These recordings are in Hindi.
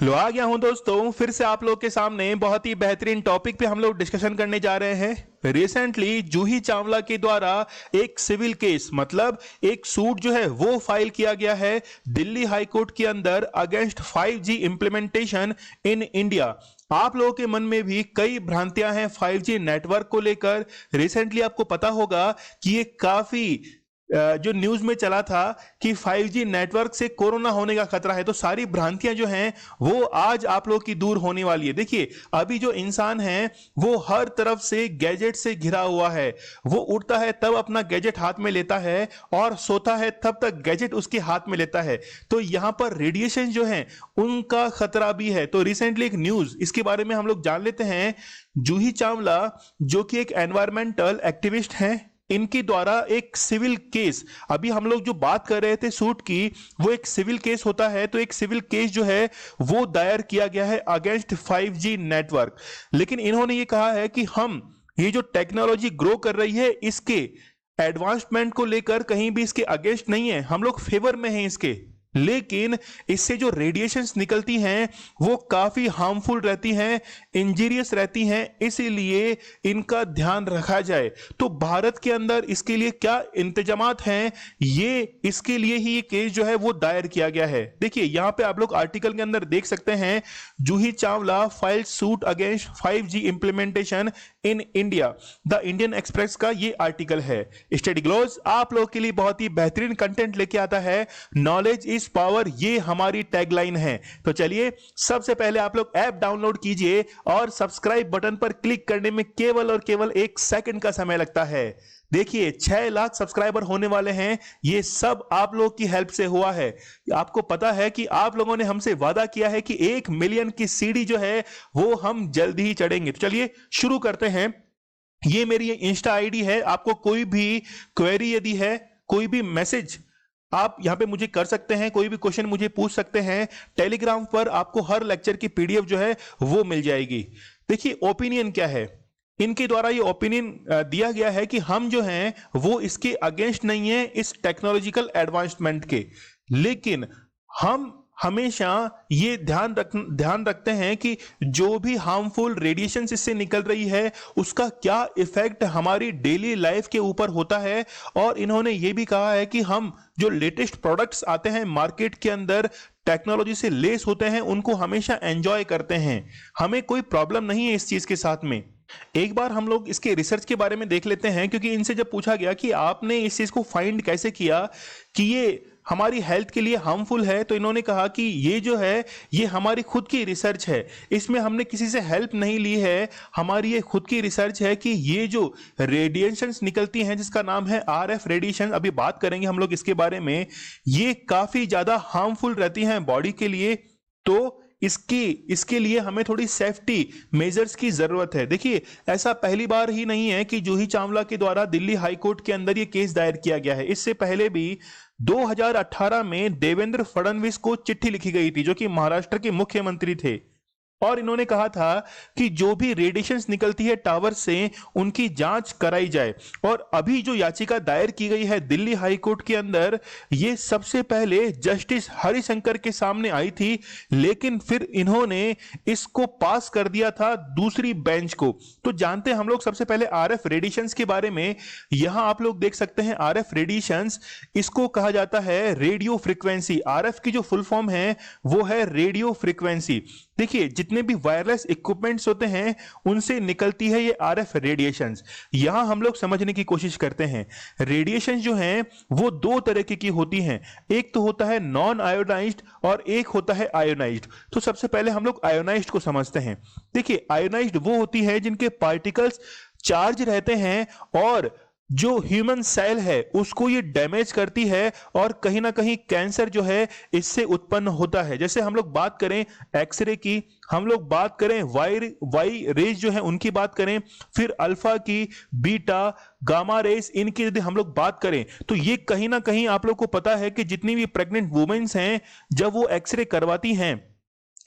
लो आ गया हूं दोस्तों, फिर से आप लोग के सामने बहुत ही बेहतरीन टॉपिक पे हम लोग डिस्कशन करने जा रहे हैं। रिसेंटली जूही चावला के द्वारा एक सिविल केस मतलब एक सूट जो है वो फाइल किया गया है दिल्ली हाई कोर्ट के अंदर against 5G implementation in India. आप लोगों के मन में भी कई भ्रांतियां हैं 5G नेटवर्क को लेकर। रिसेंटली आपको पता होगा कि ये काफी जो न्यूज में चला था कि 5G नेटवर्क से कोरोना होने का खतरा है, तो सारी भ्रांतियां जो हैं वो आज आप लोग की दूर होने वाली है। देखिए, अभी जो इंसान है वो हर तरफ से गैजेट से घिरा हुआ है। वो उठता है तब अपना गैजेट हाथ में लेता है और सोता है तब तक गैजेट उसके हाथ में लेता है। तो यहां पर रेडिएशन जो है उनका खतरा भी है। तो रिसेंटली एक न्यूज इसके बारे में हम लोग जान लेते हैं। जूही चावला जो कि एक एनवायरमेंटल एक्टिविस्ट हैं, इनके द्वारा एक सिविल केस, अभी हम लोग जो बात कर रहे थे सूट की, वो एक सिविल केस होता है। तो एक सिविल केस जो है वो दायर किया गया है अगेंस्ट 5G नेटवर्क। लेकिन इन्होंने ये कहा है कि हम ये जो टेक्नोलॉजी ग्रो कर रही है इसके एडवांसमेंट को लेकर कहीं भी इसके अगेंस्ट नहीं है, हम लोग फेवर में हैं इसके। लेकिन इससे जो रेडिएशंस निकलती हैं वो काफी हार्मफुल रहती हैं, इंजीरियस रहती हैं, इसीलिए इनका ध्यान रखा जाए। तो भारत के अंदर इसके लिए क्या इंतजामात हैं, ये इसके लिए ही ये केस जो है वो दायर किया गया है। देखिए यहां पे आप लोग आर्टिकल के अंदर देख सकते हैं, Juhi Chawla file suit against 5G implementation in India. The Indian Express का ये आर्टिकल है। स्टडी ग्लोज आप लोग के लिए बहुत ही बेहतरीन कंटेंट लेके आता है। नॉलेज इज पावर, ये हमारी टैगलाइन है। तो चलिए सबसे पहले आप लोग ऐप डाउनलोड कीजिए और सब्सक्राइब बटन पर क्लिक करने में केवल और केवल 1 सेकंड का समय लगता है। देखिए 6 लाख सब्सक्राइबर होने वाले हैं, ये सब आप लोग की हेल्प से हुआ है। आपको पता है कि आप लोगों ने हमसे वादा किया है कि 1 मिलियन की सीढ़ी जो है वो हम जल्दी ही चढ़ेंगे। तो चलिए शुरू करते हैं। ये मेरी इंस्टा आईडी है। आपको कोई भी क्वेरी यदि है, कोई भी मैसेज आप यहां पे मुझे कर सकते हैं, कोई भी क्वेश्चन मुझे पूछ सकते हैं। टेलीग्राम पर आपको हर लेक्चर की पीडीएफ जो है वो मिल जाएगी। देखिए ओपिनियन क्या है, इनके द्वारा ये ओपिनियन दिया गया है कि हम जो हैं वो इसके अगेंस्ट नहीं है इस टेक्नोलॉजिकल एडवांसमेंट के, लेकिन हम हमेशा ये ध्यान रखते हैं कि जो भी हार्मफुल रेडिएशन इससे निकल रही है उसका क्या इफेक्ट हमारी डेली लाइफ के ऊपर होता है। और इन्होंने ये भी कहा है कि हम जो लेटेस्ट प्रोडक्ट्स आते हैं मार्केट के अंदर टेक्नोलॉजी से लेस होते हैं उनको हमेशा एंजॉय करते हैं, हमें कोई प्रॉब्लम नहीं है इस चीज के साथ में। एक बार हम लोग इसके रिसर्च के बारे में देख लेते हैं, क्योंकि इनसे जब पूछा गया कि आपने इस चीज को फाइंड कैसे किया कि ये हमारी हेल्थ के लिए हार्मफुल है, तो इन्होंने कहा कि ये जो है ये हमारी खुद की रिसर्च है, इसमें हमने किसी से हेल्प नहीं ली है, हमारी ये खुद की रिसर्च है कि ये जो रेडिएशंस निकलती हैं जिसका नाम है RF रेडिएशन, अभी बात करेंगे हम लोग इसके बारे में, ये काफी ज्यादा हार्मफुल रहती हैं बॉडी के लिए। तो इसके लिए हमें थोड़ी सेफ्टी मेजर्स की जरूरत है। देखिए ऐसा पहली बार ही नहीं है कि जूही चावला के द्वारा दिल्ली हाई कोर्ट के अंदर यह केस दायर किया गया है। इससे पहले भी 2018 में देवेंद्र फडणवीस को चिट्ठी लिखी गई थी, जो कि महाराष्ट्र के मुख्यमंत्री थे, और इन्होंने कहा था कि जो भी रेडिएशंस निकलती है टावर से उनकी जांच कराई जाए। और अभी जो याचिका दायर की गई है दिल्ली हाई कोर्ट के अंदर, ये सबसे पहले जस्टिस हरिशंकर के सामने आई थी, लेकिन फिर इन्होंने इसको पास कर दिया था दूसरी बेंच को। तो जानते हैं हम लोग सबसे पहले RF रेडिएशंस के बारे में। यहां आप लोग देख सकते हैं RF रेडिएशंस, इसको कहा जाता है रेडियो फ्रीक्वेंसी। RF की जो फुल फॉर्म है वो है रेडियो फ्रीक्वेंसी। देखिए जितने भी वायरलेस इक्विपमेंट्स होते हैं उनसे निकलती है ये RF रेडिएशंस। यहां हम लोग समझने की कोशिश करते हैं, रेडिएशन जो हैं वो 2 तरीके की होती हैं, एक तो होता है नॉन आयोनाइज्ड और एक होता है आयोनाइज्ड। तो सबसे पहले हम लोग आयोनाइज्ड को समझते हैं। देखिए आयोनाइज्ड वो होती है जिनके पार्टिकल्स चार्ज रहते हैं और जो ह्यूमन सेल है उसको ये डैमेज करती है, और कहीं ना कहीं कैंसर जो है इससे उत्पन्न होता है। जैसे हम लोग बात करें एक्सरे की, हम लोग बात करें वाई रेज जो है उनकी बात करें, फिर अल्फा की, बीटा, गामा रेज, इनकी यदि हम लोग बात करें तो ये कहीं ना कहीं आप लोग को पता है कि जितनी भी प्रेग्नेंट वुमेन्स हैं जब वो एक्सरे करवाती हैं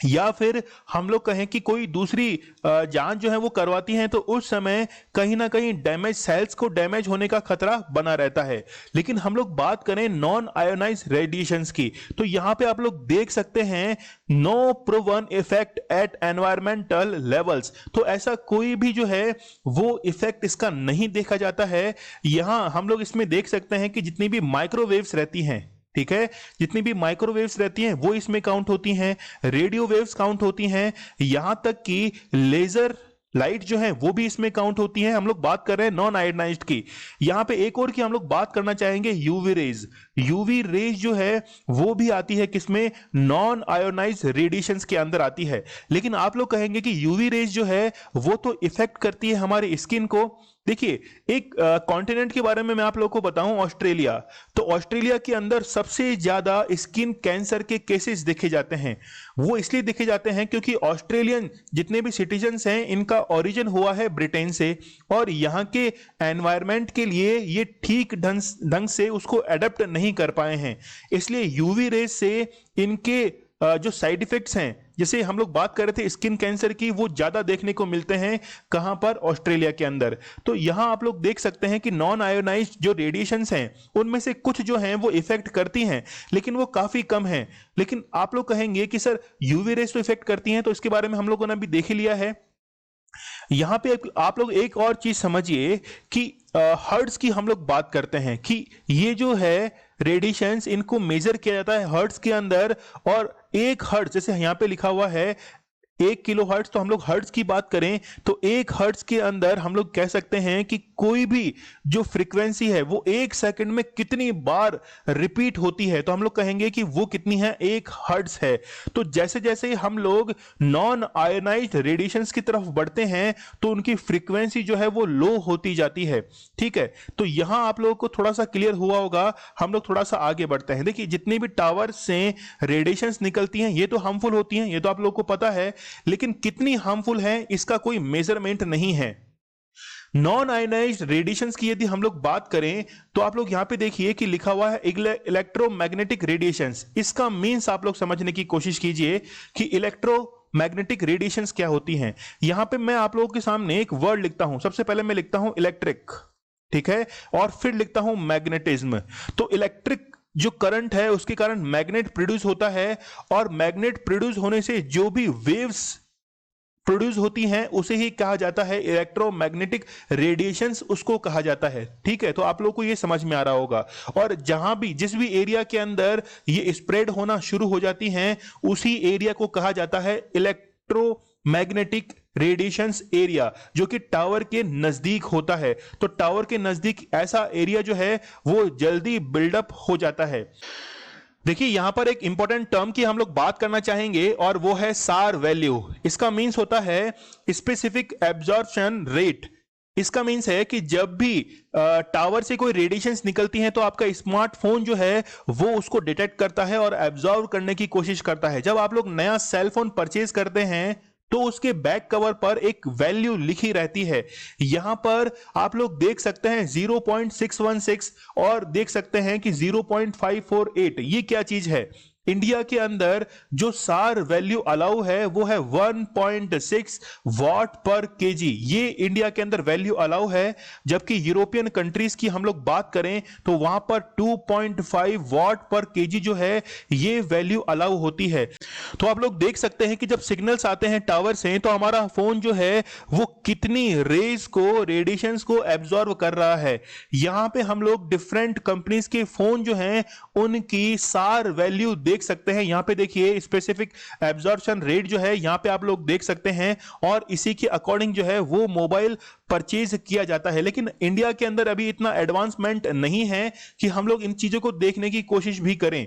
या फिर हम लोग कहें कि कोई दूसरी जांच जो है वो करवाती हैं, तो उस समय कहीं ना कहीं डैमेज सेल्स को डैमेज होने का खतरा बना रहता है। लेकिन हम लोग बात करें नॉन आयोनाइज रेडिएशंस की, तो यहां पे आप लोग देख सकते हैं no proven effect at environmental levels. तो ऐसा कोई भी जो है वो इफेक्ट इसका नहीं देखा जाता है। यहां हम लोग इसमें देख सकते हैं कि जितनी भी माइक्रोवेव्स रहती हैं, ठीक है, जितनी भी माइक्रोवेव्स रहती हैं वो इसमें काउंट होती हैं, रेडियो वेव्स काउंट होती हैं, यहां तक कि लेजर लाइट जो है वो भी इसमें काउंट होती है। हम लोग बात कर रहे हैं नॉन आयोनाइज्ड की। यहां पे एक और की हम लोग बात करना चाहेंगे यूवी रेज। यूवी रेज जो है वो भी आती है किसमें, नॉन आयोनाइज रेडिएशंस के अंदर आती है। लेकिन आप लोग कहेंगे कि यूवी रेज जो है वो तो इफेक्ट करती है हमारी स्किन को। देखिए, एक कॉन्टिनेंट के बारे में मैं आप लोगों को बताऊं, ऑस्ट्रेलिया। तो ऑस्ट्रेलिया के अंदर सबसे ज्यादा स्किन कैंसर के केसेस देखे जाते हैं। वो इसलिए देखे जाते हैं क्योंकि ऑस्ट्रेलियन जितने भी सिटीजन्स हैं इनका ओरिजिन हुआ है ब्रिटेन से, और यहाँ के एनवायरनमेंट के लिए ये ठीक ढंग से उसको एडेप्ट नहीं कर पाए हैं। इसलिए यूवी रेज से इनके जो साइड इफेक्ट्स हैं, जैसे हम लोग बात कर रहे थे स्किन कैंसर की, वो ज्यादा देखने को मिलते हैं कहां पर, ऑस्ट्रेलिया के अंदर। तो यहां आप लोग देख सकते हैं कि नॉन आयोनाइज्ड जो रेडिएशंस हैं उनमें से कुछ जो हैं वो इफेक्ट करती हैं, लेकिन वो काफी कम हैं। लेकिन आप लोग कहेंगे कि सर यूवी रेस तो इफेक्ट करती हैं, तो इसके बारे में हम लोगों ने अभी देख ही लिया है। यहां पे आप लोग एक और चीज समझिए कि हर्ट्ज की हम लोग बात करते हैं कि ये जो है रेडिएशंस इनको मेजर किया जाता है हर्ट्ज के अंदर। और एक हर्ट्ज, जैसे यहां पे लिखा हुआ है 1 किलो हर्ट्ज, तो हम लोग हर्ट्ज की बात करें तो 1 हर्ट्ज के अंदर हम लोग कह सकते हैं कि कोई भी जो फ्रीक्वेंसी है वो 1 सेकंड में कितनी बार रिपीट होती है, तो हम लोग कहेंगे कि वो कितनी है, 1 हर्ट्ज है। तो जैसे जैसे हम लोग नॉन आयोनाइज्ड रेडिएशंस की तरफ बढ़ते हैं तो उनकी फ्रीक्वेंसी जो है वो लो होती जाती है। ठीक है, तो यहां आप लोगों को थोड़ा सा क्लियर हुआ होगा। हम लोग थोड़ा सा आगे बढ़ते हैं। देखिए, जितनी भी टावर से रेडिएशंस निकलती हैं ये तो हार्मफुल होती हैं, ये तो आप लोगों को पता है, लेकिन कितनी हार्मफुल है इसका कोई मेजरमेंट नहीं है। नॉन आयोनाइज्ड रेडिएशंस की यदि हम लोग बात करें तो आप लोग यहां पे देखिए कि लिखा हुआ है इलेक्ट्रोमैग्नेटिक रेडिएशंस। इसका मींस आप लोग समझने की कोशिश कीजिए कि इलेक्ट्रोमैग्नेटिक रेडिएशंस क्या होती हैं। यहां पे मैं आप लोगों के सामने एक वर्ड लिखता हूं। सबसे पहले मैं लिखता हूं इलेक्ट्रिक, ठीक है, और फिर लिखता हूं मैग्नेटिज्म। तो इलेक्ट्रिक जो करंट है उसके कारण मैग्नेट प्रोड्यूस होता है, और मैग्नेट प्रोड्यूस होने से जो भी वेव्स प्रोड्यूस होती हैं उसे ही कहा जाता है इलेक्ट्रोमैग्नेटिक रेडिएशंस, उसको कहा जाता है। ठीक है, तो आप लोगों को ये समझ में आ रहा होगा। और जहां भी जिस भी एरिया के अंदर ये स्प्रेड होना शुरू हो जाती हैं उसी एरिया को कहा जाता है इलेक्ट्रोमैग्नेटिक रेडिएशंस एरिया, जो कि टावर के नजदीक होता है। तो टावर के नजदीक ऐसा एरिया जो है वो जल्दी बिल्डअप हो जाता है। देखिए, यहां पर एक इंपॉर्टेंट टर्म की हम लोग बात करना चाहेंगे और वो है सार वैल्यू। इसका मींस होता है स्पेसिफिक एब्जॉर्प्शन रेट। इसका मींस है कि जब भी टावर से कोई रेडिएशंस निकलती हैं तो आपका स्मार्टफोन जो है वो उसको डिटेक्ट करता है और एब्जॉर्व करने की कोशिश करता है। जब आप लोग नया सेल फोन परचेज करते हैं तो उसके बैक कवर पर एक वैल्यू लिखी रहती है। यहां पर आप लोग देख सकते हैं 0.616 और देख सकते हैं कि 0.548। ये क्या चीज है? इंडिया के अंदर जो सार वैल्यू अलाउ है वो है 1.6 वॉट पर केजी। ये इंडिया के अंदर वैल्यू अलाउ है, जबकि यूरोपियन कंट्रीज की हम लोग बात करें तो वहां पर 2.5 वॉट पर केजी जो है ये वैल्यू अलाउ होती है। तो आप लोग देख सकते हैं कि जब सिग्नल्स आते हैं टावर से तो हमारा फोन जो है वो कितनी रेज को, रेडिएशंस को एब्जॉर्व कर रहा है। यहां पे हम लोग डिफरेंट कंपनीज के फोन जो हैं उनकी सार वैल्यू देख सकते हैं। यहां पे देखिए स्पेसिफिक एब्जॉर्प्शन रेट जो है यहां पे आप लोग देख सकते हैं, और इसी के अकॉर्डिंग जो है वो मोबाइल परचेज किया जाता है। लेकिन इंडिया के अंदर अभी इतना एडवांसमेंट नहीं है कि हम लोग इन चीजों को देखने की कोशिश भी करें।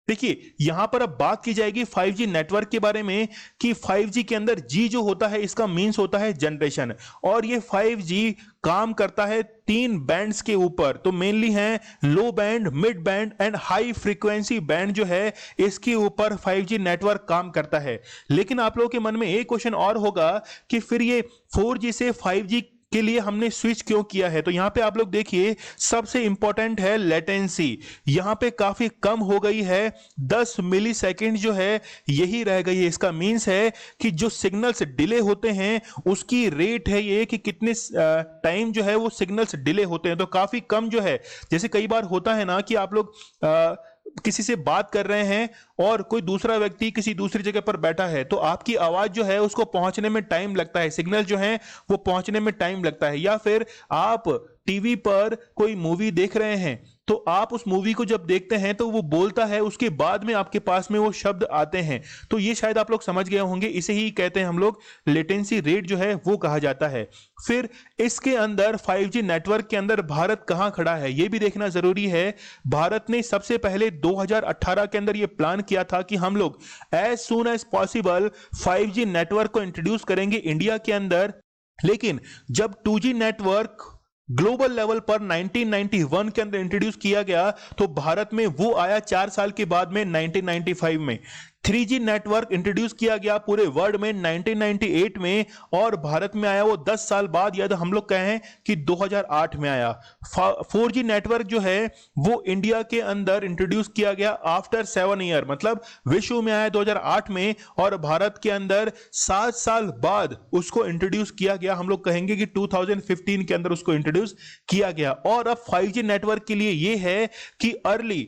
देखिए, यहां पर अब बात की जाएगी 5G नेटवर्क के बारे में कि 5G के अंदर G जो होता है इसका मींस होता है जनरेशन, और ये 5G काम करता है 3 बैंड्स के ऊपर। तो मेनली है लो band, mid band and high frequency band जो है इसके ऊपर 5G नेटवर्क काम करता है। लेकिन आप लोगों के मन में एक क्वेश्चन और होगा कि फिर ये 4G से 5G के लिए हमने स्विच क्यों किया है, तो यहां पे आप लोग देखिए सबसे इंपॉर्टेंट है लेटेंसी। यहां पे काफी कम हो गई है, 10 मिली सेकेंड जो है यही रह गई है। इसका मीन्स है कि जो सिग्नल्स डिले होते हैं उसकी रेट है ये कि कितने टाइम जो है वो सिग्नल्स डिले होते हैं, तो काफी कम जो है। जैसे कई बार होता है ना कि आप लोग किसी से बात कर रहे हैं और कोई दूसरा व्यक्ति किसी दूसरी जगह पर बैठा है, तो आपकी आवाज जो है उसको पहुंचने में टाइम लगता है, सिग्नल जो है वो पहुंचने में टाइम लगता है। या फिर आप टीवी पर कोई मूवी देख रहे हैं, तो आप उस मूवी को जब देखते हैं तो वो बोलता है, उसके बाद में आपके पास में वो शब्द आते हैं। तो ये शायद आप लोग समझ गए होंगे, इसे ही कहते हैं हम लोग लेटेंसी रेट जो है वो कहा जाता है। फिर इसके अंदर 5G नेटवर्क के अंदर भारत कहां खड़ा है ये भी देखना जरूरी है। भारत ने सबसे पहले 2018 के अंदर ये प्लान किया था कि हम लोग as soon as possible 5G network को इंट्रोड्यूस करेंगे इंडिया के अंदर। लेकिन जब 2G नेटवर्क ग्लोबल लेवल पर 1991 के अंदर इंट्रोड्यूस किया गया, तो भारत में वो आया 4 साल के बाद में 1995 में। 3G नेटवर्क इंट्रोड्यूस किया गया पूरे वर्ल्ड में 1998 में, और भारत में आया वो 10 साल बाद, या तो हम लोग कहें कि 2008 में आया। 4G नेटवर्क जो है वो इंडिया के अंदर इंट्रोड्यूस किया गया आफ्टर 7 ईयर, मतलब विश्व में आया 2008 में, और भारत के अंदर 7 साल बाद उसको इंट्रोड्यूस किया गया। हम लोग कहेंगे कि 2015 के अंदर उसको इंट्रोड्यूस किया गया। और अब 5G नेटवर्क के लिए ये है कि अर्ली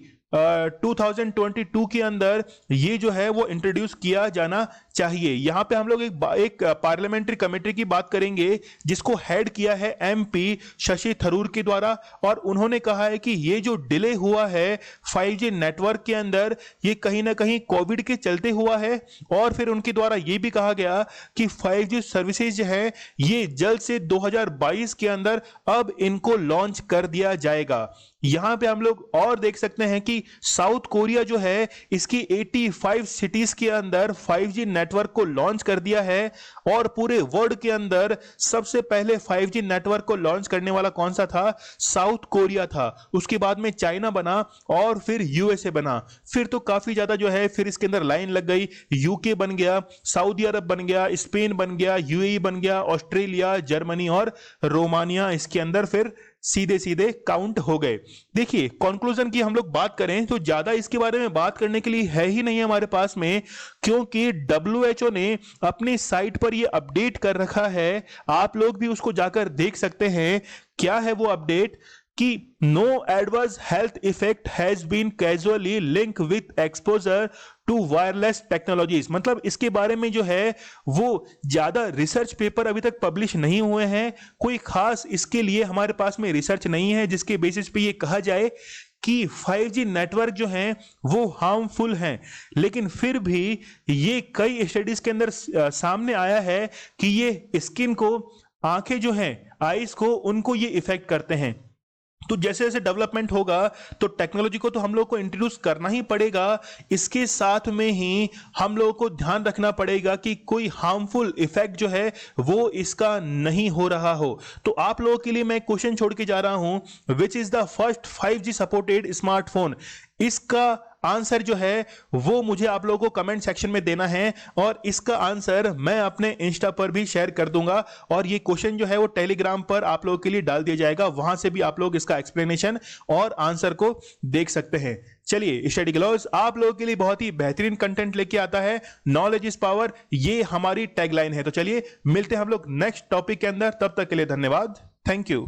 2022 के अंदर ये जो है वो इंट्रोड्यूस किया जाना चाहिए। यहां पे हम लोग एक पार्लियामेंट्री कमेटी की बात करेंगे जिसको हेड किया है MP शशि थरूर के द्वारा, और उन्होंने कहा है कि ये जो डिले हुआ है 5G नेटवर्क के अंदर, ये कहीं ना कहीं कोविड के चलते हुआ है। और फिर उनके द्वारा ये भी कहा गया कि 5G सर्विसेज जो है ये जल्द से 2022 के अंदर अब इनको लॉन्च कर दिया जाएगा। यहां पे हम लोग और देख सकते हैं कि साउथ कोरिया जो है इसकी 85 सिटीज के अंदर 5G नेटवर्क को लॉन्च कर दिया है। और पूरे वर्ल्ड के अंदर सबसे पहले 5G नेटवर्क को लॉन्च करने वाला कौन सा था? साउथ कोरिया था। उसके बाद में चाइना बना और फिर USA बना। फिर तो काफी ज्यादा जो है फिर इसके अंदर लाइन लग गई। UK बन गया, सऊदी अरब बन गया, स्पेन बन गया, UAE बन गया, ऑस्ट्रेलिया, जर्मनी और रोमानिया इसके अंदर फिर सीधे सीधे काउंट हो गए। देखिए कंक्लूजन की हम लोग बात करें तो ज्यादा इसके बारे में बात करने के लिए है ही नहीं हमारे पास में, क्योंकि WHO ने अपनी साइट पर ये अपडेट कर रखा है। आप लोग भी उसको जाकर देख सकते हैं। क्या है वो अपडेट कि no adverse health effect has been causally link with exposure to wireless technologies. मतलब इसके बारे में जो है वो ज्यादा रिसर्च पेपर अभी तक पब्लिश नहीं हुए हैं। कोई खास इसके लिए हमारे पास में रिसर्च नहीं है जिसके बेसिस पे ये कहा जाए कि 5G नेटवर्क जो हैं वो हार्मफुल हैं। लेकिन फिर भी ये कई स्टडीज के अंदर सामने आया है कि ये स्किन को, आंखें जो हैं, आईज को, उनको ये इफेक्ट करते हैं। तो जैसे जैसे डेवलपमेंट होगा तो टेक्नोलॉजी को तो हम लोग को इंट्रोड्यूस करना ही पड़ेगा। इसके साथ में ही हम लोगों को ध्यान रखना पड़ेगा कि कोई हार्मफुल इफेक्ट जो है वो इसका नहीं हो रहा हो। तो आप लोगों के लिए मैं क्वेश्चन छोड़ के जा रहा हूं, which is the first 5G supported smartphone. इसका आंसर जो है वो मुझे आप लोगों को कमेंट सेक्शन में देना है, और इसका आंसर मैं अपने इंस्टा पर भी शेयर कर दूंगा। और ये क्वेश्चन जो है वो टेलीग्राम पर आप लोगों के लिए डाल दिया जाएगा, वहां से भी आप लोग इसका एक्सप्लेनेशन और आंसर को देख सकते हैं। चलिए, स्टडी ग्लोस आप लोगों के लिए बहुत ही बेहतरीन कंटेंट लेके आता है। नॉलेज इज पावर, ये हमारी टैगलाइन है। तो चलिए मिलते हैं हम लोग नेक्स्ट टॉपिक के अंदर, तब तक के लिए धन्यवाद, थैंक यू।